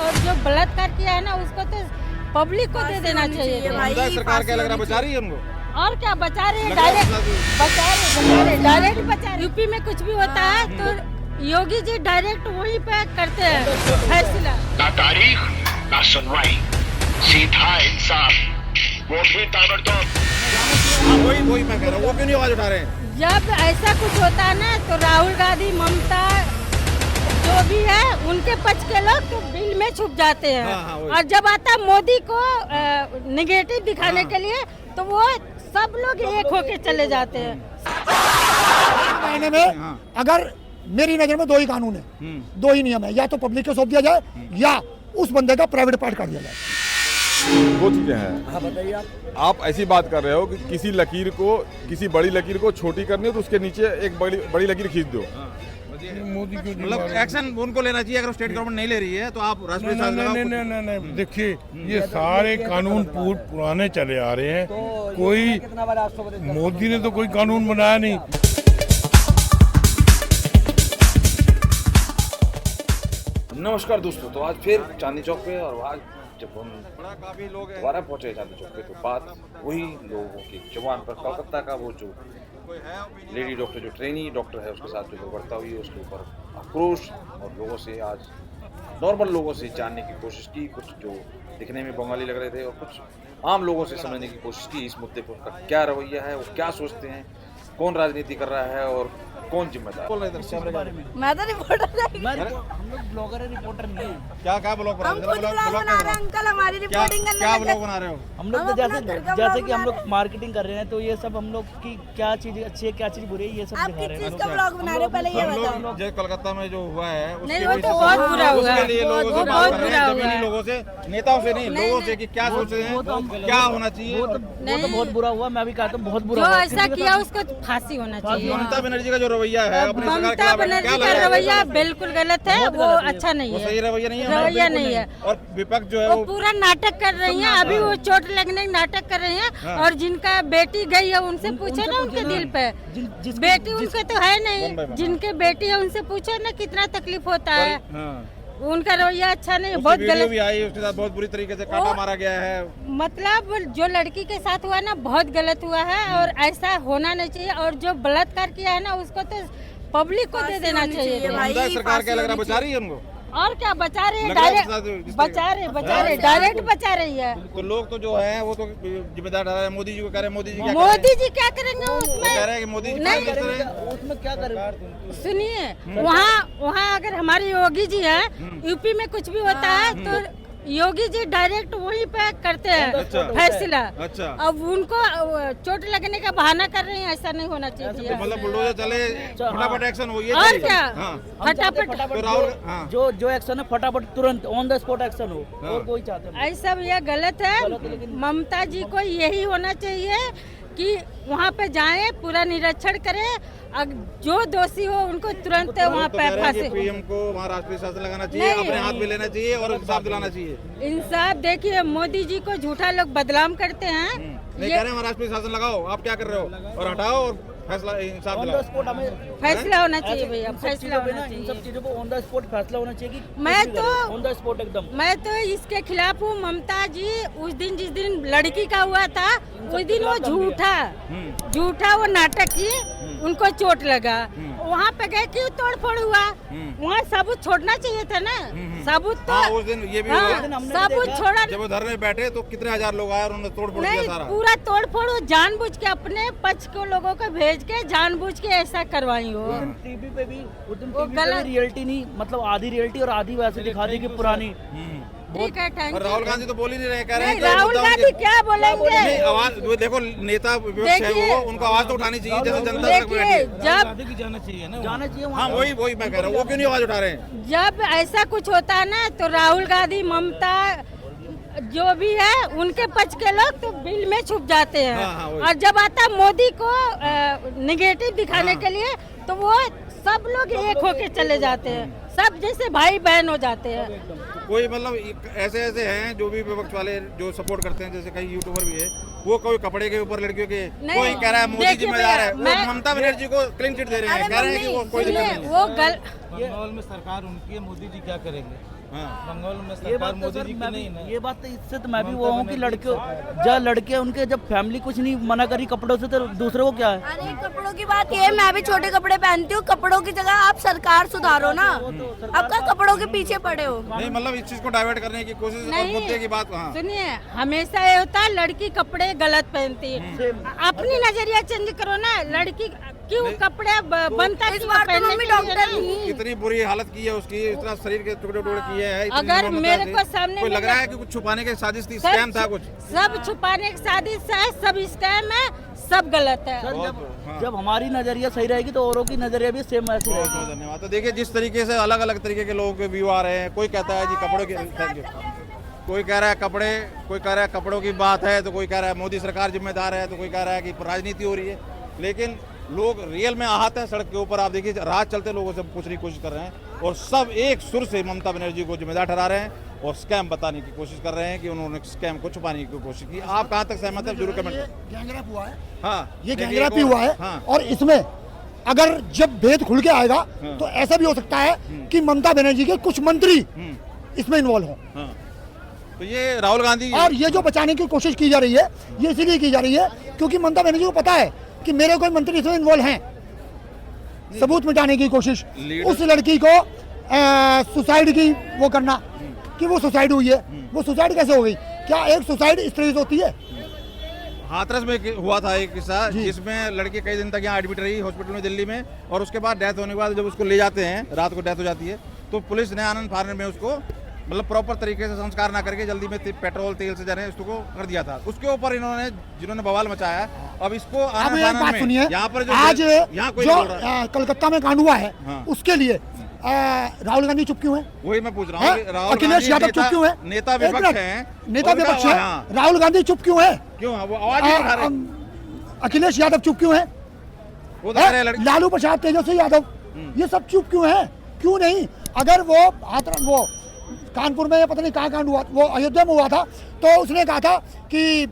और जो बलात्कार किया है ना उसको तो पब्लिक को दे देना चाहिए। भाई सरकार क्या लग रहा है बचा रही है उनको? और क्या बचा रहे हैं, डायरेक्ट बचा रहे, डायरेक्ट बचा रहे। यूपी में कुछ भी होता है तो योगी जी डायरेक्ट वहीं पे करते हैं फैसला। ना तारीख ना सुनवाई, सीधा इंसाफ, वो भी ताबड़तोड़। वही मैं कह रहा हूँ, वो क्यों नहीं आवाज उठा रहे हैं? जब ऐसा कुछ होता है ना तो राहुल गांधी, ममता जो भी है उनके पक्ष के लोग तो बिल में छुप जाते हैं। और जब आता मोदी को निगेटिव दिखाने के लिए तो वो सब लोग एक होके चले जाते हैं। महीने में अगर मेरी नजर में दो ही कानून है, दो ही नियम है, या तो पब्लिक को सौंप दिया जाए या उस बंदे का प्राइवेट पार्ट कर दिया जाए। दो चीजें हैं। हाँ बताइए आप ऐसी बात कर रहे हो कि किसी बड़ी लकीर को छोटी करनी हो तो उसके नीचे एक बड़ी लकीर खींच दो। मोदी क्यों मतलब एक्शन उनको लेना चाहिए? अगर स्टेट गवर्नमेंट नहीं ले रही है तो आप राष्ट्रीय नहीं, देखिए ये सारे कानून पुराने चले आ रहे हैं। कोई मोदी ने तो कोई कानून बनाया नहीं। नमस्कार दोस्तों, तो आज फिर चांदनी चौक पे, और आज जब हम दोबारा पहुंचे चांदनी चौक पे तो बात वही लोगों की जुबान पर कोलकाता का वो जो लेडी डॉक्टर, जो ट्रेनी डॉक्टर है, उसके साथ जो बर्ताव हुई उसके ऊपर आक्रोश, और लोगों से आज नॉर्मल लोगों से जानने की कोशिश की, कुछ जो दिखने में बंगाली लग रहे थे और कुछ आम लोगों से समझने की कोशिश की इस मुद्दे पर उनका क्या रवैया है, वो क्या सोचते हैं, कौन राजनीति कर रहा है और कौन जिम्मेदार। मैं तो रिपोर्टर हम लोग ब्लॉगर है, रिपोर्टर नहीं है। क्या ब्लॉग बना रहे हैं? अंकल हमारी रिपोर्टिंग क्या ब्लॉग बना रहे हो? हम लोग तो जैसे कि हम लोग मार्केटिंग कर रहे हैं, तो ये सब हम लोग की क्या चीज अच्छी है, क्या चीज बुरी है, ये सब दिखा रहे हैं। ब्लॉग बना रहे हो, पहले ये बताओ। जो कोलकाता में जो हुआ है नहीं, वो तो बहुत बुरा हुआ, उसके लिए लोगों से बात कर रहे हैं, जमीनी है। लोगों से, नेताओं से नहीं, लोगों से कि क्या सोच रहे हैं, क्या होना चाहिए। वो तो बहुत बुरा हुआ, मैं भी कहता हूँ बहुत बुरा जो हुआ। ऐसा किया उसको फांसी होना चाहिए। ममता बनर्जी का जो रवैया है अपने सरकार के ममता खिलाफ, बनर्जी क्या का लग रहा है? रवैया बिल्कुल गलत है, वो अच्छा नहीं वो है, सही रवैया नहीं है, रवैया नहीं है। और विपक्ष जो है वो वो पूरा नाटक कर रही है, अभी वो चोट लगने का नाटक कर रही है। और जिनका बेटी गई है उनसे पूछो ना, उनके दिल पे बेटी उनके तो है नहीं, जिनके बेटी है उनसे पूछो ना कितना तकलीफ होता है। उनका रवैया अच्छा नहीं, बहुत गलत भी आई, उसके साथ बहुत बुरी तरीके से काटा मारा गया है। मतलब जो लड़की के साथ हुआ ना बहुत गलत हुआ है और ऐसा होना नहीं चाहिए। और जो बलात्कार किया है ना उसको तो पब्लिक को दे देना चाहिए। सरकार क्या लग रहा है बचा रही है उनको? और क्या बचा रहे हैं, डायरेक्ट बचा रहे डायरेक्ट बचा रही है। तो लोग तो जो है वो तो जिम्मेदार ठहरा है, मोदी जी को कह रहे हैं, मोदी जी क्या करेंगे उसमें? कह रहे हैं कि मोदी जी नहीं, क्या कर रहे हैं? उसमें क्या करें? सुनिए, वहाँ अगर हमारे योगी जी है, यूपी में कुछ भी होता है तो योगी जी डायरेक्ट वहीं पे करते हैं फैसला। अच्छा, अब उनको चोट लगने का बहाना कर रहे हैं, ऐसा नहीं होना चाहिए। तो मतलब बुलडोजर चले, फटाफट एक्शन हो, ये और क्या, फटाफट जो एक्शन है फटाफट तुरंत ऑन द स्पॉट एक्शन हो, और कोई चाहते नहीं। ऐसा ये गलत है। ममता जी को यही होना चाहिए कि वहाँ पे जाएं, पूरा निरीक्षण करें, जो दोषी हो उनको तुरंत वहाँ पे फांसी। पीएम को वहाँ राष्ट्रीय शासन लगाना चाहिए, अपने हाथ में लेना चाहिए और इंसाफ दिलाना चाहिए। इंसाफ देखिए, मोदी जी को झूठा लोग बदनाम करते हैं। नहीं कह रहे हैं राष्ट्रीय शासन लगाओ, आप क्या कर रहे हो? और हटाओ और फैसला इंसाफ दिलाओ। फैसला होना चाहिए भैया, फैसला होना इन सब चीजों को ऑन द स्पॉट फैसला होना चाहिए कि मैं तो ऑन द स्पॉट एकदम। मैं तो इसके खिलाफ हूँ। ममता जी उस दिन जिस दिन लड़की का हुआ था उस दिन वो झूठा वो नाटक की, उनको चोट लगा, वहाँ पे गए क्यों तोड़ फोड़ हुआ? वहाँ सबूत छोड़ना चाहिए था ना, सबूत तो उस दिन ये भी सबूत छोड़ा। जब वो धरने बैठे तो कितने हजार लोग आए और उन्होंने तोड़ फोड़ किया सारा। पूरा तोड़ फोड़ जानबूझ के अपने पक्ष के लोगों को भेज के जानबूझ के ऐसा करवाई हो। टीवी पे भी रियलिटी नहीं, मतलब आधी रियलिटी और आधी वैसे दिखा दी कि पुरानी। ठीक है, थैंक और यू। राहुल गांधी तो बोल ही नहीं रहे, कह रहे हैं राहुल गांधी क्या बोलेंगे? आवाज देखो, नेता विपक्ष है वो, उनको आवाज तो उठानी चाहिए जैसे जनता तक देखिए, बैठी। जब जाना चाहिए हाँ वही मैं कह रहा हूँ, वो क्यों नहीं आवाज उठा रहे हैं? जब ऐसा कुछ होता है ना तो राहुल गांधी, ममता जो भी है उनके पक्ष के लोग तो बिल में छुप जाते हैं। और जब आता मोदी को निगेटिव दिखाने के लिए तो वो सब लोग एक होके चले जाते हैं, सब जैसे भाई बहन हो जाते हैं। कोई मतलब ऐसे हैं जो भी विपक्ष वाले जो सपोर्ट करते हैं, जैसे कई यूट्यूबर भी है, वो कोई कपड़े के ऊपर लड़कियों के, कोई कह रहा है मोदी जिम्मेदार है, वो ममता बनर्जी को क्लीन चिट दे रहे हैं, कह रहे हैं कि वो कोई जिम्मेदार नहीं है। माहौल में सरकार उनकी है, मोदी जी क्या करेंगे? बंगाल में ये बात तो सर मैं भी ये बात तो इससे तो मैं भी वो हूँ कि लड़के उनके जब फैमिली कुछ नहीं मना करी कपड़ों से तो दूसरे को क्या है। अरे कपड़ों की बात ये है, मैं भी छोटे कपड़े पहनती हूँ। कपड़ों की जगह आप सरकार सुधारो ना, आपका कपड़ों के पीछे पड़े हो। नहीं मतलब इस चीज को डाइवर्ट करने की कोशिश और मुद्दे की बात। हाँ। सुनिए, हमेशा ये होता है लड़की कपड़े गलत पहनती है। अपनी नजरिया चेंज करो ना, लड़की क्यों कपड़े बनता है, इस बार तो मम्मी डॉक्टर थी। इतनी बुरी हालत की है उसकी, इतना शरीर के टुकड़े टुकड़े किए हैं। अगर मेरे को सामने कोई लग रहा है कि कुछ छुपाने की साजिश थी, स्कैम था कुछ। सब छुपाने की साजिश है, सब स्कैम है, सब गलत है। जब हमारी नजरिया सही रहेगी तो औरों की नजरिया भी सेम ऐसी रहेगी। धन्यवाद। तो देखिए जिस तरीके से अलग अलग तरीके के लोगों के व्यू आ रहे हैं, कोई कहता है जी कपड़ों की, थैंक यू, कोई कह रहा है कपड़े, कोई कह रहा है कपड़ों की बात है, तो कोई कह रहा है मोदी सरकार जिम्मेदार है, तो कोई कह रहा है कि राजनीति हो रही है। लेकिन लोग रियल में आहत हैं सड़क के ऊपर। आप देखिए रात चलते लोगों से पूछने की कोशिश कर रहे हैं और सब एक सुर से ममता बनर्जी को जिम्मेदार ठहरा रहे हैं और स्कैम बताने की कोशिश कर रहे हैं कि उन्होंने स्कैम को छुपाने की कोशिश की। आप कहां तक सहमत हैं जरूर कमेंट करें। गैंगरेप हुआ है। हाँ, ये गैंगरेप ही हुआ है। हाँ। और इसमें अगर जब भेद खुल के आएगा तो ऐसा भी हो सकता है कि ममता बनर्जी के कुछ मंत्री इसमें इन्वॉल्व हों। हाँ। तो ये राहुल गांधी और ये जो बचाने की कोशिश की जा रही है, ये इसीलिए की जा रही है क्योंकि ममता बनर्जी को पता है कि मेरे कोई मंत्री इसमें इन्वॉल्व हैं। सबूत मिटाने की कोशिश, उस लड़की को सुसाइड की वो करना कि वो सुसाइड हुई है। वो सुसाइड कैसे हो गई? क्या एक सुसाइड इस तरह से होती है? हाथरस में हुआ था एक किस्सा जिसमें लड़की कई दिन तक यहाँ एडमिट रही हॉस्पिटल में दिल्ली में, और उसके बाद डेथ होने के बाद जब उसको ले जाते हैं, रात को डेथ हो जाती है, तो पुलिस ने आनंद फानन में उसको मतलब प्रॉपर तरीके से संस्कार ना करके जल्दी में पेट्रोल तेल से जाने उसको कर दिया था। उसके ऊपर इन्होंने जिन्होंने बवाल मचाया, अब इसको अब एक बात सुनिए, यहाँ पर आज यहाँ कोई जो कलकत्ता में कांड हुआ है उसके लिए राहुल गांधी चुप क्यों है? वही मैं पूछ रहा हूँ। अखिलेश यादव चुप क्यों है? नेता विपक्ष है, नेता विपक्ष है, राहुल गांधी चुप क्यों है? क्यों वो आवाज नहीं उठा रहे? अखिलेश यादव चुप क्यों है? लालू प्रसाद, तेजस्वी यादव, ये सब चुप क्यों है? क्यों नहीं? अगर वो कानपुर में पता नहीं कहाँ कांड हुआ, वो अयोध्या में हुआ था, तो उसने कहा था कि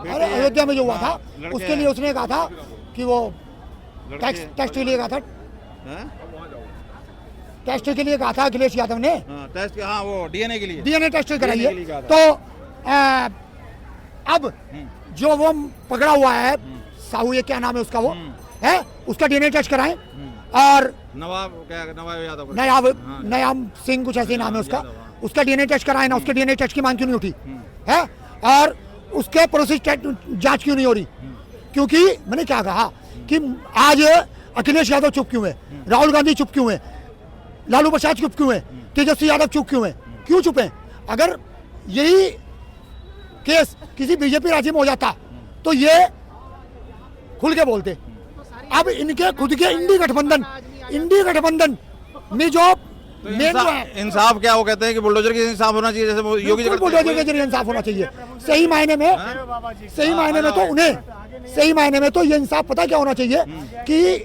अरे अयोध्या में जो हुआ था उसके लिए उसने कहा था कि वो टेस्ट के लिए कहा था, टेस्ट के लिए कहा था अखिलेश यादव ने, टेस्ट, हाँ वो डीएनए के लिए, डीएनए टेस्ट कराई है। तो अब जो वो पकड़ा हुआ है साहू, ये क्या नाम है उसका, वो है, उसका डीएनए टेस्ट कराएं। और नयाब सिंह कुछ ऐसे नाम है उसका डीएनए टेस्ट कराए ना, उसके डीएनए टेस्ट की मांग क्यों नहीं उठी है? और उसके प्रोसेस जांच क्यों नहीं हो रही? क्योंकि मैंने क्या कहा कि आज अखिलेश यादव चुप क्यों है, राहुल गांधी चुप क्यों है, लालू प्रसाद चुप क्यों है, तेजस्वी यादव चुप क्यों है? क्यों चुप है? अगर यही केस किसी बीजेपी राज्य में हो जाता तो ये खुल के बोलते। अब इनके खुद के इंडी गठबंधन में जो इंसाफ क्या वो कहते हैं कि बुलडोजर के इंसाफ होना चाहिए, जैसे योगी बुलडोजर के जरिए इंसाफ होना चाहिए। सही मायने में तो ये इंसाफ पता क्या होना चाहिए कि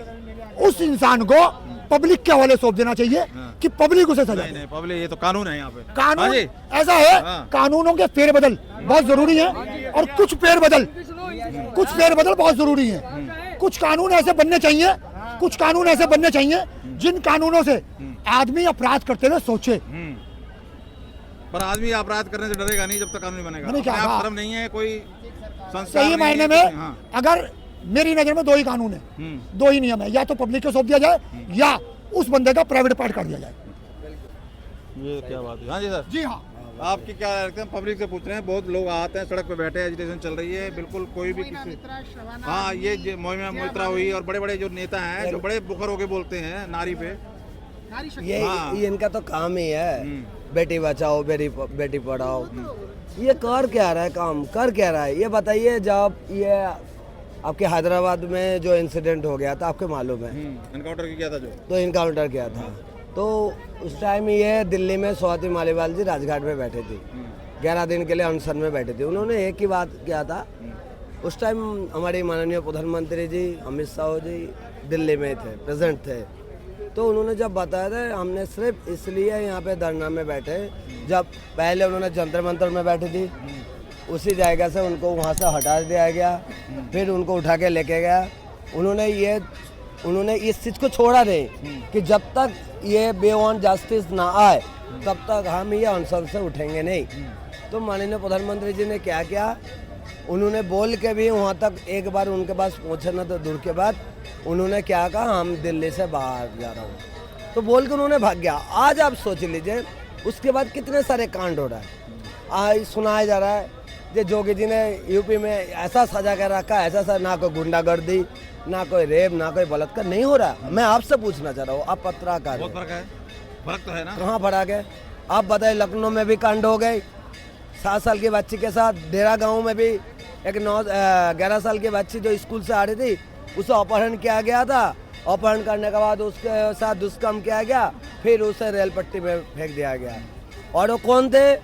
उस इंसान को पब्लिक के हवाले सौंप देना चाहिए कि पब्लिक उसे सजा दे। पब्लिक, ये तो कानून है यहाँ पे, कानून ऐसा है। कानूनों के फेरबदल बहुत जरूरी है और कुछ फेरबदल बहुत जरूरी है। कुछ कानून ऐसे बनने चाहिए जिन कानूनों से आदमी अपराध करते हुए सोचे। पर आदमी अपराध करने से डरेगा नहीं जब तक कानून बनेगा। मैंने क्या कहा? शर्म नहीं है कोई सही मायने में अगर मेरी नजर में दो ही कानून है, दो ही नियम है, या तो पब्लिक को सौंप दिया जाए या उस बंदे का प्राइवेट पार्ट कर दिया जाए। ये क्या बात है? हाँ जी सर। जी हाँ, आपकी क्या लगता है? पब्लिक से पूछ रहे हैं, बहुत लोग आते हैं, सड़क पे बैठे हैं, एजिटेशन चल रही है, बिल्कुल कोई भी किसी, हाँ ये मोइत्रा हुई और बड़े बड़े जो नेता हैं जो बड़े बुखर होके बोलते हैं नारी पे, ये इनका तो काम ही है, बेटी बचाओ बेटी पढ़ाओ। ये कर क्या रहा है, काम कर क्या रहा है ये बताइए। जब ये आपके हैदराबाद में जो इंसिडेंट हो गया था, आपके मालूम है, इनकाउंटर किया था, तो इनकाउंटर किया था, तो उस टाइम ये दिल्ली में स्वाति मालीवाल जी राजघाट में बैठे थे, 11 दिन के लिए अनशन में बैठे थे। उन्होंने एक ही बात किया था, उस टाइम हमारे माननीय प्रधानमंत्री जी अमित शाह जी दिल्ली में थे, प्रेजेंट थे, तो उन्होंने जब बताया था, हमने सिर्फ इसलिए यहाँ पे धरना में बैठे, जब पहले उन्होंने जंतर मंतर में बैठी थी, उसी जगह से उनको वहाँ से हटा दिया गया, फिर उनको उठा के लेके गया। उन्होंने ये उन्होंने इस चीज को छोड़ा नहीं कि जब तक ये बेऑन जस्टिस ना आए तब तक हम ये अनशन से उठेंगे नहीं। तो माननीय प्रधानमंत्री जी ने क्या किया, उन्होंने बोल के भी वहाँ तक एक बार उनके पास पहुँचे ना तो दूर के बाद उन्होंने क्या कहा, हम दिल्ली से बाहर जा रहा हूँ, तो बोल के उन्होंने भाग गया। आज आप सोच लीजिए उसके बाद कितने सारे कांड हो रहा है। आज सुनाया जा रहा है कि जोगी जी ने यूपी में ऐसा सजा कर रखा, ऐसा ना कोई गुंडागर्दी, ना कोई रेप, ना कोई बलात्कार नहीं हो रहा। मैं आपसे पूछना चाह रहा हूँ, आप पत्रकार बहुत फर्क है, फर्क तो है ना। कहाँ फर्क है? आप बताइए, लखनऊ में भी कांड हो गए 7 साल की बच्ची के साथ, डेरा गांव में भी एक 11 साल की बच्ची जो स्कूल से आ रही थी उसे अपहरण किया गया था। अपहरण करने के बाद उसके साथ दुष्कर्म किया गया, फिर उसे रेल पट्टी में फेंक दिया गया। और वो कौन थे?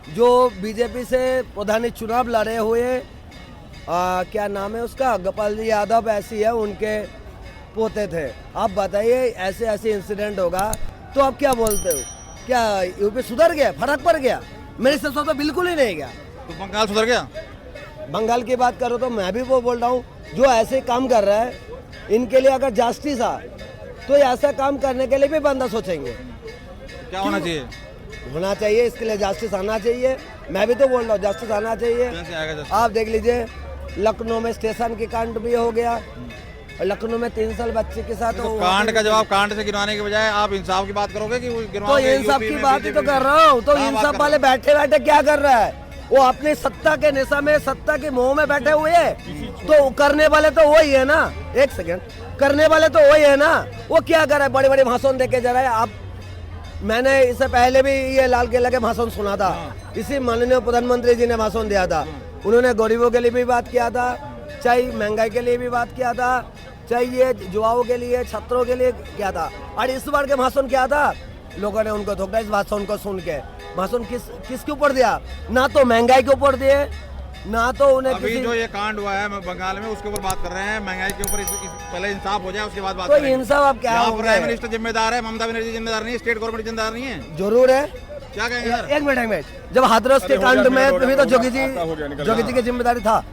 जो बीजेपी से प्रधानी चुनाव लड़े हुए, क्या नाम है उसका, गोपाल जी यादव ऐसी है, उनके पोते थे। आप बताइए ऐसे ऐसे इंसिडेंट होगा तो आप क्या बोलते हो? क्या यूपी सुधर गया, फर्क पड़ गया? मेरे हिसाब से तो बिल्कुल ही नहीं गया। तो बंगाल सुधर गया? बंगाल की बात करो तो मैं भी वो बोल रहा हूँ, जो ऐसे काम कर रहा है इनके लिए अगर जस्टिस आ तो ऐसा काम करने के लिए भी बंदा सोचेंगे। क्या होना चाहिए? होना चाहिए, इसके लिए जस्टिस आना चाहिए। मैं भी तो बोल रहा हूँ जस्टिस आना चाहिए। कैसे आएगा justice? आप देख लीजिए, लखनऊ में स्टेशन की कांड भी हो गया, लखनऊ में 3 साल बच्चे के साथ। तो कांड का जवाब कांड से गिनवाने के बजाय आप इंसाफ की बात करोगे कि तो इंसाफ की बात ही तो कर रहा हूँ। तो इंसाफ वाले बैठे बैठे क्या कर रहा है? वो अपनी सत्ता के निशा में, सत्ता के मोह में बैठे हुए हैं। तो करने वाले तो वही है ना। एक सेकंड, करने वाले तो वही है ना। वो क्या कर रहा है? बड़े बड़े भाषण देके जा रहा है। आप, मैंने इससे पहले भी ये लाल किले के भाषण सुना था। इसी माननीय प्रधानमंत्री जी ने भाषण दिया था। उन्होंने गरीबों के लिए भी बात किया था, चाहे महंगाई के लिए भी बात किया था, चाहिए युवाओं के लिए, छात्रों के लिए किया था। और इस बार के भाषण क्या था? लोगों ने उनको धोखा इस भाषण को सुन के। भाषण किसके ऊपर दिया? ना तो महंगाई के ऊपर दिए, ना तो उन्हें अभी जो ये कांड हुआ है बंगाल में उसके ऊपर बात कर रहे हैं। महंगाई के ऊपर पहले इंसाफ हो जाए उसके बाद बात तो करेंगे। इंसाफ आप क्या होंगे? प्राइम मिनिस्टर जिम्मेदार है, ममता बनर्जी जिम्मेदार नहीं है, स्टेट गवर्नमेंट जिम्मेदार नहीं है। जरूर है। क्या कहेंगे सर? एक मिनट, जब हाथरस के कांड में भी तो जोगी जी की जिम्मेदारी था।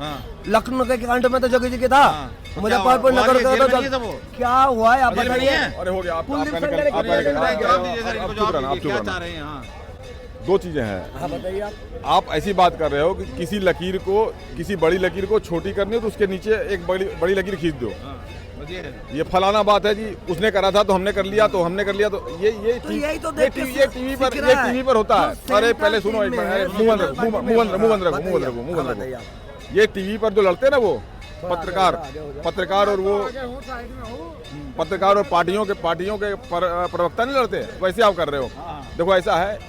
लखनऊ के कांड में तो जोगी जी की था। मुजफ्फरपुर नगर तो क्या हुआ है आप बताइए। अरे हो गया, क्या चाह रहे हैं? दो चीजें हैं। हाँ बताइए। आप ऐसी बात कर रहे हो कि किसी लकीर को, किसी बड़ी लकीर को छोटी करनी हो तो उसके नीचे एक बड़ी लकीर खींच दो। ये फलाना बात है जी, उसने करा था तो हमने कर लिया, तो हमने कर लिया, तो ये टीवी पर होता है। अरे पहले सुनो, एक मिनट, मुंह बंद रखो। ये टीवी पर जो लड़ते हैं ना वो पत्रकार और वो पत्रकार और पार्टियों के प्रवक्ता नहीं लड़ते, वैसे आप कर रहे हो। देखो ऐसा है,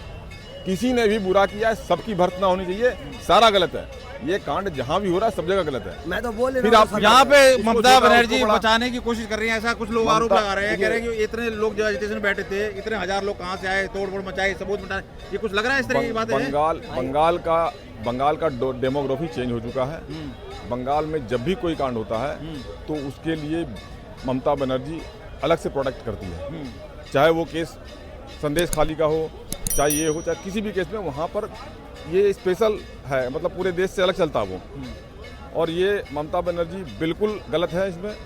किसी ने भी बुरा किया है, सबकी भर्त्सना होनी चाहिए। सारा गलत है, ये कांड जहाँ भी हो रहा है सब जगह गलत है। मैं तो बोल फिर आप यहाँ पे ममता बनर्जी बचाने की कोशिश कर रही है, ऐसा कुछ लोग आरोप लगा रहे हैं। कह रहे हैं कि इतने लोग जो एजिटेशन में बैठे थे, इतने 1000 लोग कहाँ से आए, तोड़-फोड़ मचाए, सबूत मिटाए, ये कुछ लग रहा है इस तरह की बातें? बंगाल का डेमोग्राफी चेंज हो चुका है। बंगाल में जब भी कोई कांड होता है तो उसके लिए ममता बनर्जी अलग से प्रोटेक्ट करती है। चाहे वो केस संदेश खाली का हो, चाहे ये हो, चाहे किसी भी केस में, वहाँ पर ये स्पेशल है, मतलब पूरे देश से अलग चलता है वो। और ये ममता बनर्जी बिल्कुल गलत है इसमें,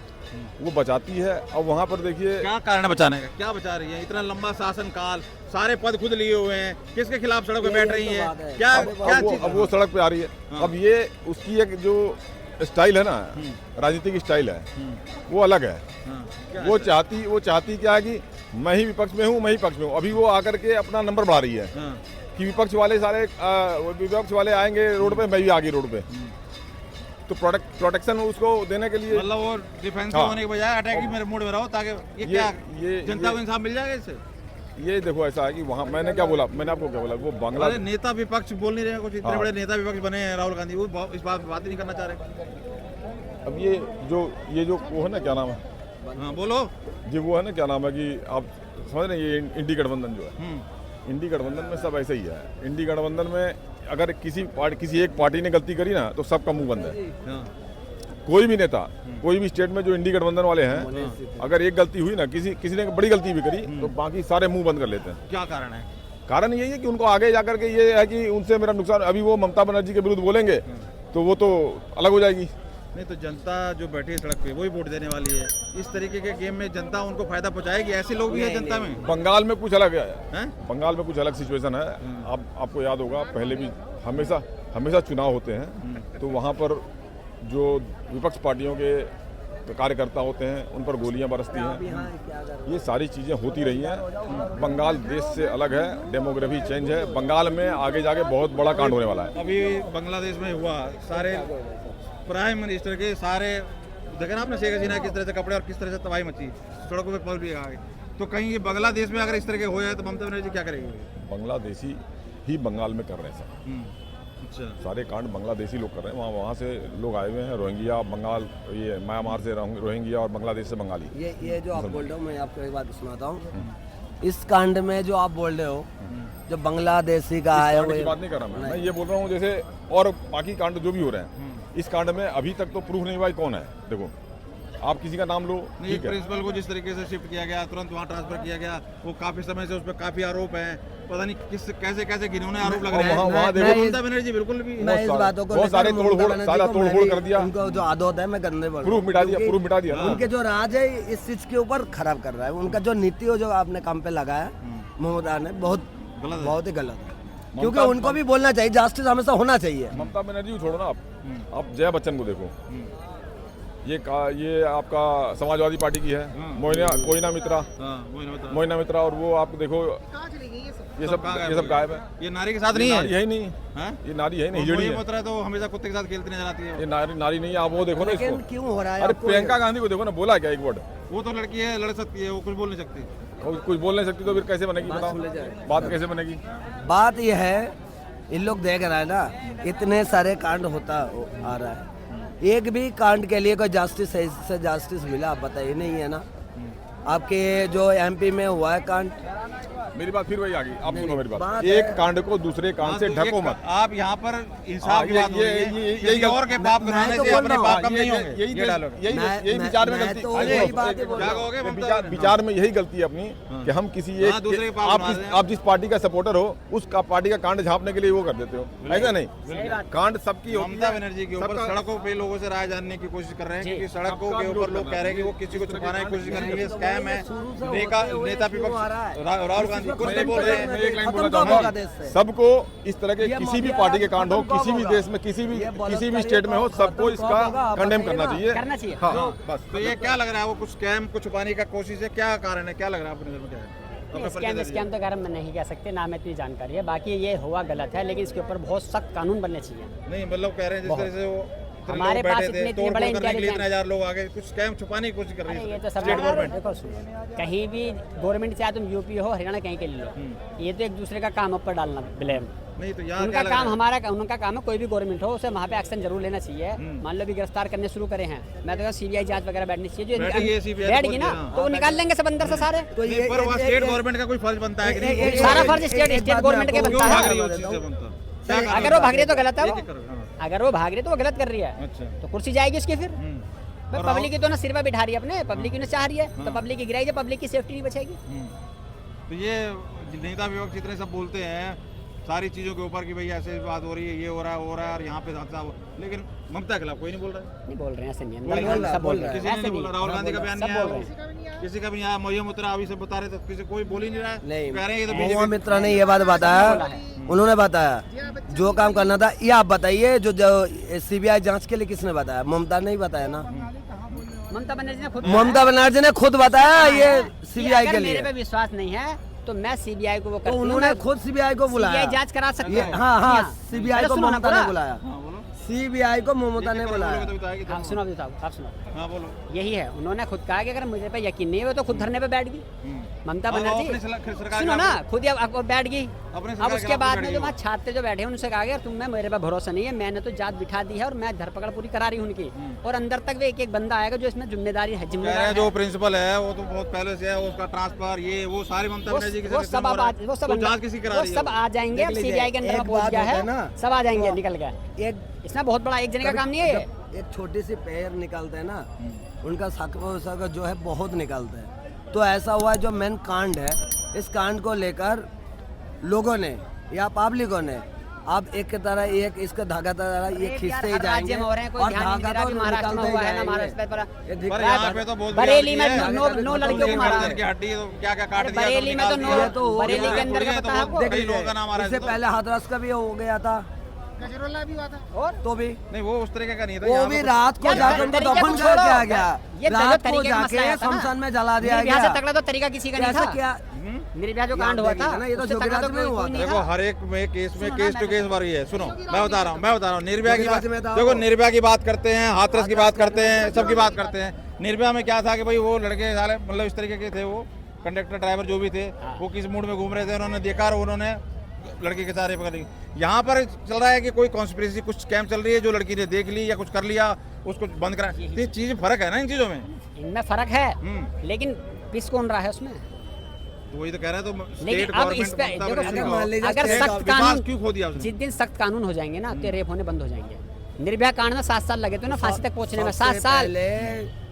वो बचाती है। और वहाँ पर देखिए क्या कारण है बचाने का? क्या बचा रही है? इतना लंबा शासन काल, सारे पद खुद लिए हुए हैं, किसके खिलाफ सड़क पे बैठ रही है? क्या अब वो सड़क पे आ रही है। अब ये उसकी एक जो स्टाइल है ना, राजनीतिक स्टाइल है, वो अलग है। वो चाहती क्या है कि मैं ही विपक्ष में हूँ, मैं ही पक्ष में हूँ। अभी वो आकर के अपना नंबर बढ़ा रही है कि विपक्ष वाले आएंगे रोड पे, मैं भी आ गई रोड पे। तो प्रोटेक्शन उसको देने के लिए, मतलब वो डिफेंसिव होने के बजाय अटैकिंग मोड में रहो, ताकि ये जनता को इंसाफ मिल जाएगा इससे। ये देखो ऐसा है कि वहाँ मैंने क्या बोला, मैंने आपको क्या बोला, वो बांग्ला नेता विपक्ष बोल नहीं रहे, कुछ इतने बड़े नेता विपक्ष बने हैं राहुल गांधी, वो इस बात ही नहीं करना चाह रहे। अब ये जो वो है ना, क्या नाम है, हाँ बोलो जी, वो है ना, क्या नाम है कि आप समझ रहे हैं, ये इंडी गठबंधन जो है, इंडी गठबंधन में सब ऐसे ही है। इंडी गठबंधन में अगर किसी एक पार्टी ने गलती करी ना तो सबका मुंह बंद है। कोई भी नेता, कोई भी स्टेट में जो इंडी गठबंधन वाले हैं, अगर एक गलती हुई ना, किसी ने बड़ी गलती भी करी तो बाकी सारे मुंह बंद कर लेते हैं। क्या कारण है? कारण यही है कि उनको आगे जाकर के ये है कि उनसे मेरा नुकसान। अभी वो ममता बनर्जी के विरुद्ध बोलेंगे तो वो तो अलग हो जाएगी, नहीं तो जनता जो बैठी है सड़क पे वही वोट देने वाली है। इस तरीके के गेम में जनता उनको फायदा पहुंचाएगी, ऐसे लोग भी हैं जनता में। बंगाल में कुछ अलग है, हैं? बंगाल में कुछ अलग सिचुएशन है। आपको याद होगा पहले भी हमेशा चुनाव होते हैं तो वहाँ पर जो विपक्ष पार्टियों के कार्यकर्ता होते हैं उन पर गोलियां बरसती हैं। ये सारी चीज़ें होती रही हैं। बंगाल देश से अलग है, डेमोग्राफी चेंज है। बंगाल में आगे जाके बहुत बड़ा कांड होने वाला है। अभी बांग्लादेश में हुआ, सारे प्राइम मिनिस्टर के सारे देखे ना आपने, शेख हसीना किस तरह से कपड़े और किस तरह से तबाही मची, सड़कों पे पल भी आ गए। तो कहीं ये बांग्लादेश में अगर इस तरह के हो जाए तो ममता बनर्जी क्या करेगी? बांग्लादेशी ही बंगाल में कर रहे हैं सब। अच्छा, सारे कांड बांग्लादेशी लोग कर रहे हैं। वहाँ से लोग आए हुए हैं, रोहिंग्या, बंगाल, ये म्यांमार से रोहिंग्या और बांग्लादेश से बंगाली। ये जो आप बोल रहे हो, मैं आपको एक बात सुनाता हूँ। इस कांड में जो आप बोल रहे हो, जो बांग्लादेशी का है, वो बात नहीं कर रहा मैं ये बोल रहा हूँ जैसे और बाकी कांड जो भी हो रहे हैं, इस कांड में अभी तक तो प्रूफ नहीं हुआ कौन है। देखो आप किसी का नाम लो, ठीक है। प्रिंसिपल को जिस तरीके से शिफ्ट किया गया, तुरंत वहाँ ट्रांसफर किया गया, वो काफी समय से उस पर काफी आरोप हैं। पता नहीं कैसे कैसे घिनौने आरोप लग रहे हैं। वहाँ देखो ममता बनर्जी बिल्कुल भी मैं इस बातों को बहुत सारे तोड़ कर दिया। उनको जो आदत है मैं गंदे बोल, प्रूफ मिटा दिया। उनके जो राज है इस चीज के ऊपर खराब कर रहा है। उनका जो नीति हो जो आपने काम पे लगाया ममता ने, बहुत ही गलत है। क्योंकि उनको भी बोलना चाहिए, जस्टिस हमेशा होना चाहिए। ममता बनर्जी को छोड़ो ना आप जया बच्चन को देखो। ये आपका समाजवादी पार्टी की है, मोइना मित्रा, और वो आप देखो ये सब गायब है। ये नारी के साथ नहीं है, यही नहीं है, ये नारी है नहीं, हिजड़ी है। तो हमेशा कुत्ते के साथ खेलती नजर आती है। ये नारी नहीं है। आप वो देखो ना इसको, क्यों हो रहा है? अरे प्रियंका गांधी को देखो ना, बोला क्या एक वर्ड? वो तो लड़की है, लड़ सकती है, वो कुछ बोल नहीं सकती। कुछ बोल नहीं सकती तो फिर कैसे बनेगी? बताओ, बात कैसे बनेगी? बात यह है, इन लोग देख रहा है ना, इतने सारे कांड होता आ रहा है, एक भी कांड के लिए कोई जस्टिस मिला? आप बताइए, नहीं है ना। आपके जो एमपी में हुआ है कांड, मेरी बात फिर वही आ गई। आप सुनो मेरी बात, एक कांड को दूसरे कांड से ढको मत। आप यहाँ पर इंसाफ की बात हो रही है, यही और के पाप कराने से अपने पाप कम नहीं होंगे। यही विचार में गलती, विचार में यही गलती है अपनी कि हम किसी एक आप जिस पार्टी का सपोर्टर हो उस पार्टी का कांड झांपने के लिए वो कर देते हो, ऐसा नहीं। कांड सबकी। ममता बनर्जी के ऊपर सड़कों पे लोगों से राय जानने की कोशिश कर रहे हैं, क्योंकि सड़कों के ऊपर लोग कह रहे हैं कि वो किसी को छुपाने की कोशिश कर रही है, स्कैम है। नेता विपक्ष राहुल गांधी कुछ नहीं बोल रहे हैं। एक लाइन बोलना चाहूंगा, सबको इस तरह के किसी भी पार्टी के कांड हो, किसी भी देश में, किसी भी स्टेट में हो, सबको इसका कंडेम करना चाहिए। हाँ, बस। तो ये क्या लग रहा है, वो कुछ स्कैम को छुपाने का कोशिश है? क्या कारण है, क्या लग रहा है आपकी नजर में? क्या है स्कैम तो कारण नहीं कह सकते, ना में इतनी जानकारी है। बाकी ये हुआ गलत है, लेकिन इसके ऊपर बहुत सख्त कानून बनने चाहिए। नहीं मतलब कह रहे हैं जिस तरह से वो हमारे पास इतने बड़े 3,000 लोग आ गए, कुछ स्कैम छुपाने की कोशिश कर रही है। ये तो सब देखो, कहीं भी गवर्नमेंट चाहे तुम यूपी हो, हरियाणा, कहीं के लिए, ये तो एक दूसरे का काम ऊपर डालना ब्लेम। नहीं तो उनका काम उनका काम है, कोई भी गवर्नमेंट हो उसे वहाँ पे एक्शन जरूर लेना चाहिए। मान लो भी गिरफ्तार करने शुरू करे हैं, मैं तो सीबीआई जांच वगैरह बैठनी चाहिए। जो बैठगी ना तो वो निकाल लेंगे सब अंदर से सारे। स्टेट गवर्नमेंट का कोई फर्ज बनता है कि नहीं? सारा फर्ज स्टेट गवर्नमेंट के बनता है। अगर वो भाग रही है तो गलत है, अगर वो भाग रही है तो वो गलत कर रही है, तो कुर्सी जाएगी उसकी। फिर पब्लिक की तो ना सिर पे बिठा रही है अपने, पब्लिक की चाह रही है तो पब्लिक की गिराई, पब्लिक की सेफ्टी नहीं बचेगी। तो ये नेता विपक्ष जितने सब बोलते हैं सारी चीजों के ऊपर कि भाई ऐसे बात हो रही है, ये हो रहा है और यहाँ पे हादसा हो, लेकिन ममता के खिलाफ कोई नहीं बोल रहा है। नहीं बोल रहे हैं, ऐसे नहीं किसी ने नहीं बोला। राहुल गांधी का बयान नहीं आया, किसी का भी नहीं आया। मोहिया मित्रा अभी से बता रहे, तो किसी कोई बोल ही नहीं रहा है। नहीं, कह रहे हैं मोहिया मित्रा ने ये बात बताया, उन्होंने बताया जो काम करना था। ये आप बताइए, जो सीबीआई जांच के लिए किसने बताया? ममता ने ही बताया ना। ममता बनर्जी ने खुद बताया ये सीबीआई के लिए। मेरे पे विश्वास नहीं है तो मैं सीबीआई को वो तो उन्होंने खुद सीबीआई को बुलाया, जांच करा सकते हैं। हाँ, सीबीआई को ममता ने बुलाया, सीबीआई को ममता ने बुलाया। आप सुनो, आप सुनो। हाँ बोलो। यही है, उन्होंने खुद कहा कि अगर मुझे पे यकीन नहीं है तो खुद धरने पे बैठ गई ममता बनर्जी। सुनो ना, खुद ही बैठ गई। अब उसके बाद में जो वहाँ छात्र जो बैठे हैं उनसे कहा गया, तुम्हें मेरे पे भरोसा नहीं है, मैंने तो जांच बिठा दी है और मैं धरपकड़ पूरी करा रही हूँ उनकी, और अंदर तक भी एक बंदा आएगा जो इसमें जिम्मेदारी है। जो प्रिंसिपल है वो तो बहुत पहले से है, उसका ट्रांसफर ये वो सारी ममता बनर्जी की, वो सब आ जाएंगे। सीबीआई के अंदर पहुंच गया है, सब आ जाएंगे, निकल गया। इसमें बहुत बड़ा एक जने का काम नहीं है। एक छोटी सी पैर निकालते हैं ना, उनका शक जो है बहुत निकालते हैं। तो ऐसा हुआ है, जो मेन कांड है, इस कांड को लेकर लोगों ने या पब्लिकों ने अब एक की तरह एक इसका धागा तरह ये खींचते ही जाएंगे और धागा तो महाराष्ट्र में हुआ है ना, महाराष्ट्र पर यहाँ पे तो बहुत बरेली में 9 लड़कियों को मारा, की हड्डी तो क्या क्या काट दिया बरेली में तो 9, बरेली के अंदर का पता है आपको? कई लोगों का नाम आ रहा इससे है पहले हाथरस का भी हो गया था, गजरोला भी हुआ था। और तो भी नहीं, वो उस तरीके का नहीं था। वो भी रात को जाकर उनको दफन कर दिया गया, ये रात को तरीके का मसला जाके है ना। शमशान में जला दिया निर्भया गया। से तगड़ा तो तरीका किसी का नहीं ऐसा था। क्या निर्भया जो कांड हुआ था ना, ये तो उससे तगड़ा जोगिराज में हुआ था। देखो हर एक में केस टू केस वारी है। सुनो मैं बता रहा हूँ निर्भया की बात, जोगिराज में था देखो वो। निर्भया की बात करते हैं, हाथरस की बात करते हैं, सबकी बात करते हैं। निर्भया में क्या था कि भाई वो लड़के साले मतलब इस तरीके के थे, वो कंडक्टर ड्राइवर जो भी थे वो किस मूड में घूम रहे थे, उन्होंने देखा और उन्होंने लड़की के सारे पकड़ ली। यहाँ पर चल रहा है कि कोई कॉन्स्पिरेसी, कुछ स्कैम चल रही है, जो लड़की ने देख ली या कुछ कर लिया उसको बंद करा। तो ये चीज फर्क है ना इन चीजों में, इनमें फर्क है, लेकिन पिस कौन रहा है उसमें? तो वही तो कह रहे हैं। तो लेकिन अब इस पे देखो, अगर सख्त कानून क्यों खो दिया उसने? जिस दिन सख्त कानून हो जाएंगे ना तो रेप होने बंद हो जाएंगे। निर्भया कांड में 7 साल लगे थे ना फांसी तक पहुंचने में, 7 साल।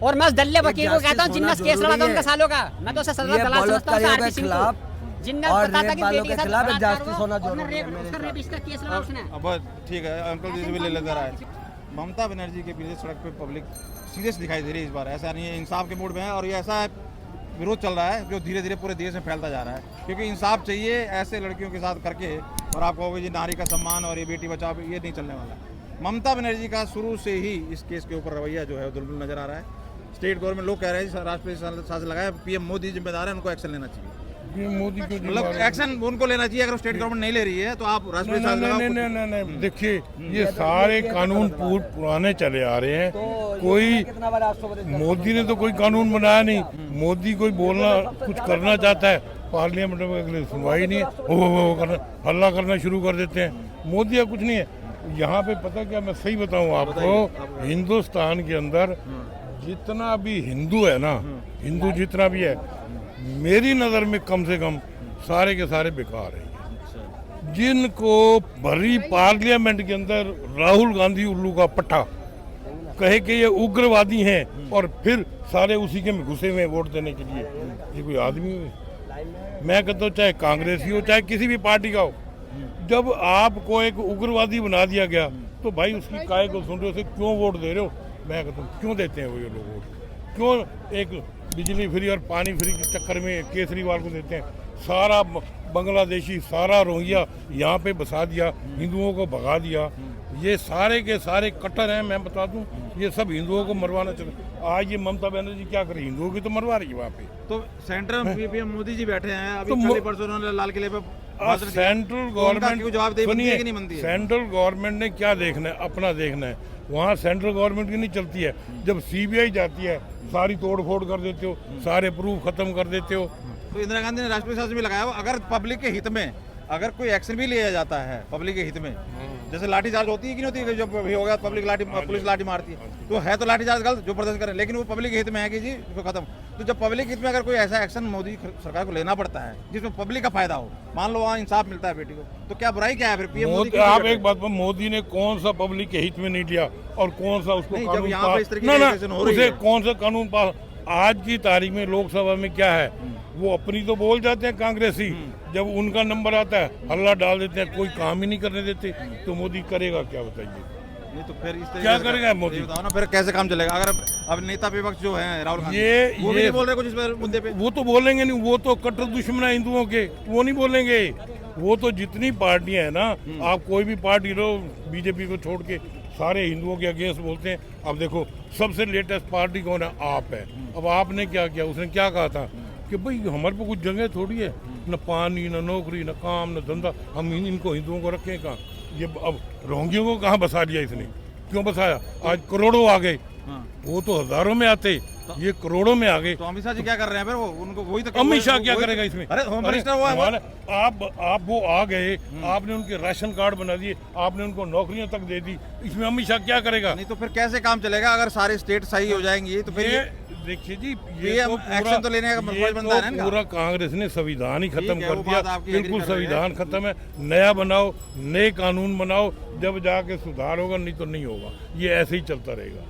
और मैं उस दल्ले वकील को कहता हूँ जिनने केस लड़ा था उनका सालों का, मैं तो उसे सजा दलाल समझता हूँ आरपी सिंह को, जिनने पता था कि बेटी के साथ जास्टिस होना जरूरी है। उसका रेपिस्ट का केस लड़ा उसने। अब ठीक है, अंकल जी से भी ले लेता रहा है। ममता बनर्जी के पीछे सड़क पे पब्लिक सीरियस दिखाई दे रही है इस बार। ऐसा नहीं है, इंसाफ के मूड में है और ये ऐसा विरोध चल रहा है जो धीरे धीरे पूरे देश में फैलता जा रहा है, क्योंकि इंसाफ चाहिए ऐसे लड़कियों के साथ करके। और आप कहोगे जी नारी का सम्मान और ये बेटी बचाओ, ये नहीं चलने वाला। ममता बनर्जी का शुरू से ही इस केस के ऊपर रवैया जो है दुर्बल नजर आ रहा है। स्टेट गवर्नमेंट लोग कह रहे हैं राष्ट्रपति शासन लगाए, पीएम मोदी जिम्मेदार है, उनको एक्शन लेना चाहिए। मोदी को मतलब एक्शन उनको लेना चाहिए। अगर स्टेट गवर्नमेंट नहीं ले रही है तो आप राष्ट्रपति शासन लगाओ। नहीं, देखिए ये सारे कानून पुराने चले आ रहे हैं। कोई मोदी ने तो कोई कानून बनाया नहीं। मोदी कोई बोलना कुछ करना चाहता है, पार्लियामेंट में अगले सुनवाई नहीं है, हल्ला करना शुरू कर देते हैं। मोदी का कुछ नहीं है यहाँ पे। पता क्या, मैं सही बताऊँ आपको, हिंदुस्तान के अंदर जितना भी हिंदू है ना, हिंदू जितना भी है, मेरी नज़र में कम से कम सारे के सारे बेकार हैं। जिनको भरी पार्लियामेंट के अंदर राहुल गांधी उल्लू का पट्टा कहे कि ये उग्रवादी हैं और फिर सारे उसी के में घुसे हुए वोट देने के लिए, ये कोई आदमी हुए? मैं कहता हूँ चाहे कांग्रेसी हो चाहे किसी भी पार्टी का हो, जब आपको एक उग्रवादी बना दिया गया तो भाई उसकी काय को सुन रहे हो, क्यों वोट दे रहे हो? मैं कहता हूँ क्यों देते हैं वो ये लोग वोट? क्यों एक बिजली फ्री और पानी फ्री के चक्कर में केजरीवाल को देते हैं? सारा बांग्लादेशी, सारा रोहिंग्या यहाँ पे बसा दिया, हिंदुओं को भगा दिया। ये सारे के सारे कट्टर हैं। मैं बता दूं, ये सब हिंदुओं को मरवाना चाहते। आज ये ममता बनर्जी क्या करे, हिंदुओं की तो मरवा रही है वहाँ पे। तो सेंटर में पीएम मोदी जी बैठे हैं अभी, कल परसों उन्होंने लाल किले पे सेंट्रल गवर्नमेंट जवाब दे कि नहीं बनती है? सेंट्रल गवर्नमेंट ने क्या देखना है, अपना देखना है। वहाँ सेंट्रल गवर्नमेंट की नहीं चलती है। जब सीबीआई जाती है सारी तोड़ फोड़ कर देते हो, सारे प्रूफ खत्म कर देते हो। तो इंदिरा गांधी ने राष्ट्रपति शासन भी लगाया हो। अगर पब्लिक के हित में अगर कोई एक्शन भी लिया जाता है पब्लिक के हित में, जैसे लाठीचार्ज होती है कि नहीं होती है, जब भी हो गया पब्लिक पुलिस लाठी मारती है, तो है तो लाठीचार्ज गलत, जो प्रदर्शन करें, लेकिन वो पब्लिक के हित में है कि जी इसको खत्म। तो जब पब्लिक हित में अगर कोई ऐसा एक्शन मोदी सरकार को लेना पड़ता है जिसमें पब्लिक का फायदा हो, मान लो वहाँ इंसाफ मिलता है बेटी को, तो क्या बुराई क्या है फिर? पीएम मोदी आप एक बात, मोदी ने कौन सा पब्लिक के हित में नहीं लिया और कौन सा उसको कानून पास, उसे कौन सा कानून पास? आज की तारीख में लोकसभा में क्या है, वो अपनी तो बोल जाते हैं कांग्रेसी, जब उनका नंबर आता है हल्ला डाल देते हैं, कोई काम ही नहीं करने देते। तो मोदी करेगा क्या, बताइए? नहीं तो फिर इस क्या करेगा मोदी? बताओ ना फिर कैसे काम चलेगा? अगर अब नेता विपक्ष जो है राहुल गांधी, वो भी नहीं बोल रहे कुछ इस मुद्दे पे। वो तो बोलेंगे नहीं, वो तो कट्टर दुश्मन है हिंदुओं के, वो नहीं बोलेंगे। वो तो जितनी पार्टियां हैं ना, आप कोई भी पार्टी लो, बीजेपी को छोड़ के सारे हिंदुओं के अगेंस्ट बोलते हैं। अब देखो सबसे लेटेस्ट पार्टी कौन है? आप है। अब आपने क्या किया? उसने क्या कहा था कि भाई हमारे पे कुछ जगह थोड़ी है, न पानी, न नौकरी, न काम, न धंधा, हम इनको हिंदुओं को रखें कहाँ? ये अब रोहिंग्यों को कहाँ बसा दिया इसने? क्यों बसाया? आज करोड़ों आ गए, वो तो हजारों में आते, ये करोड़ों में आ गए। तो अमित शाह जी क्या कर रहे हैं फिर? वो उनको वही तो अमित शाह क्या करेगा इसमें? अरे होम मिनिस्टर हुआ है। आप वो आ गए, आपने उनके राशन कार्ड बना दिए, आपने उनको नौकरियां तक दे दी, इसमें अमित शाह क्या करेगा? नहीं तो फिर कैसे काम चलेगा? अगर सारे स्टेट सही हो जाएंगी तो फिर देखिए जी, ये एक्शन तो लेने का फर्ज बनता है ना। पूरा कांग्रेस ने संविधान ही खत्म कर दिया, बिल्कुल संविधान खत्म है। नया बनाओ, नए कानून बनाओ, जब जाके सुधार होगा, नहीं तो नहीं होगा। ये ऐसे ही चलता रहेगा।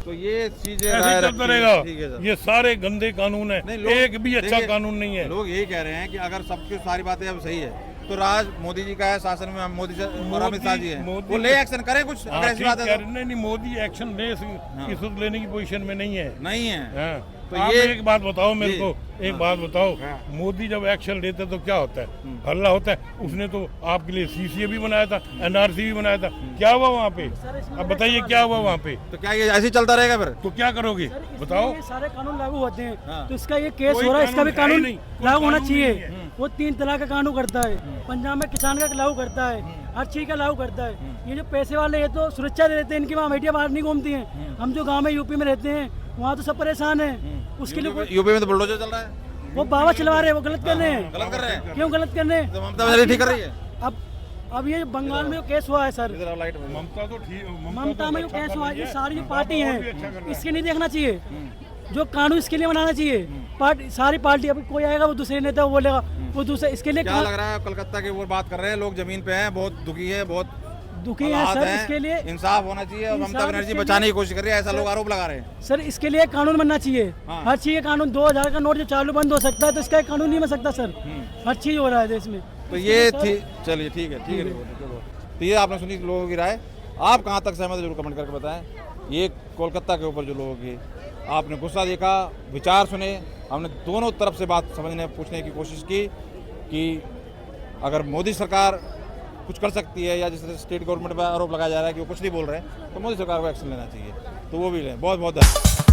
तो ये चीजें ऐसे चलता रहेगा। ये सारे गंदे कानून है, एक भी अच्छा कानून नहीं है। लोग यही कह रहे हैं कि अगर सबकी सारी बातें अब सही है तो राज मोदी जी का है, शासन में मोदी जी और अमित शाह जी है, मोदी- वो ले एक्शन करें कुछ हाँ, अगर ऐसी बात है तो? नहीं, मोदी एक्शन ले इस वक्त लेने की पोजीशन में नहीं है। नहीं है। हाँ, तो आप ये एक बात बताओ मेरे जी। को, एक बात बताओ, मोदी जब एक्शन लेते तो क्या होता है? हल्ला होता है। उसने तो आपके लिए सीसीए भी बनाया था, एनआरसी भी बनाया था, क्या हुआ वहाँ पे? अब बताइए क्या हुआ वहाँ पे? तो क्या ये ऐसे ही चलता रहेगा फिर? तो क्या करोगे बताओ? ये सारे कानून लागू होते हैं हाँ। तो इसका ये केस कोई हो रहा है, इसका भी कानून है ही कानून नहीं, कोई लागू होना कानून नहीं चाहिए। है। वो 3 तलाक का कानून करता है, पंजाब में किसान का लागू करता है, हर चीज का लागू करता है। ये जो पैसे वाले ये तो सुरक्षा दे देते हैं, इनकी वहाँ बेटियां बाहर नहीं घूमती हैं। हम जो गाँव में यूपी में रहते हैं वहाँ तो सब परेशान है। उसके लिए यूपी में तो बुलडोजर चल रहा है, वो बाबा चलवा रहे हैं, वो गलत कर रहे हैं। गलत कर रहे हैं। क्यों गलत कर रहे हैं? तो ममता बनर्जी ठीक कर रही है। अब ये बंगाल में जो केस हुआ है सर, ममता तो ठीक, ममता में जो केस हुआ है, ये सारी जो पार्टी और भी अच्छा कर है रहा इसके नहीं देखना चाहिए। जो कानून इसके लिए बनाना चाहिए। पार्टी सारी पार्टी, अभी कोई आएगा वो दूसरे नेता वो बोलेगा, वो दूसरे इसके लिए क्या लग रहा है? कलकत्ता की वो बात कर रहे हैं, लोग जमीन पे हैं, बहुत दुखी है, बहुत दुखी है हालात सर। हैं। इसके लिए इंसाफ होना चाहिए और ममता इंसाफ बनर्जी इसके बचाने लिए- की कोशिश कर रही है, ऐसा लोग आरोप लगा रहे हैं। सर इसके लिए कानून बनना चाहिए। हाँ। हर चीज का कानून, 2000 का नोट जो चालू बंद हो सकता है तो इसका एक कानून नहीं बन सकता सर। हर चीज हो रहा है देश में। तो ये थी, चलिए ठीक है, ठीक है, चलो। तो ये आपने सुनी लोगों की राय, आप कहाँ तक सहमत है जरूर कमेंट करके बताएं। ये कोलकाता के ऊपर जो लोगों की आपने गुस्सा देखा, विचार सुने, हमने दोनों तरफ से बात समझने पूछने की कोशिश की कि अगर मोदी सरकार कुछ कर सकती है या जैसे स्टेट गवर्नमेंट पर आरोप लगाया जा रहा है कि वो कुछ नहीं बोल रहे हैं, तो मोदी सरकार को एक्शन लेना चाहिए, तो वो भी लें। बहुत बहुत धन्यवाद।